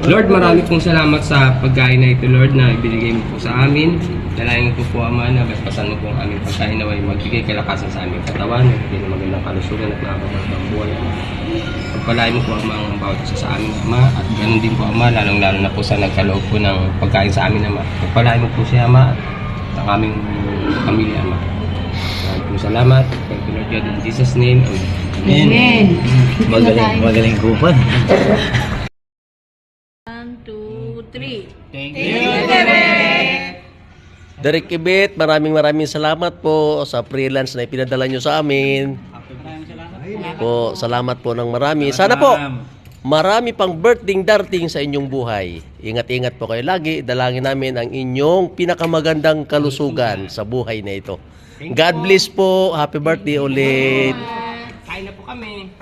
Lord, marami pong salamat sa pagkain na ito, Lord, na ibinigay mo po sa amin. Dalangin ko po, Ama, na basbasan mo po ang aming pagkain na magbigay kalakasan sa aming katawan, magbigay ng magandang kalusugan at nakakapagandang buhay. Pagpalain mo po, Ama, ang bawat isa sa amin, Ama, at ganun din po, Ama, lalong-lalo na po sa nagkaloob po ng pagkain sa amin, Ama. Pagpalain mo po siya, Ama, at ang aming pamilya, Ama. Maraming po salamat. Thank you, Lord God, in Jesus' name. Amen. Amen. Magaling kupan. 1, 2, 3. Thank Derek Ibit, maraming salamat po sa freelance na ipinadala nyo sa amin. Po, salamat po ng marami. Sana po, marami pang birthday darating sa inyong buhay. Ingat-ingat po kayo lagi. Dalangin namin ang inyong pinakamagandang kalusugan sa buhay na ito. God bless po. Happy birthday ulit. Kain na po kami.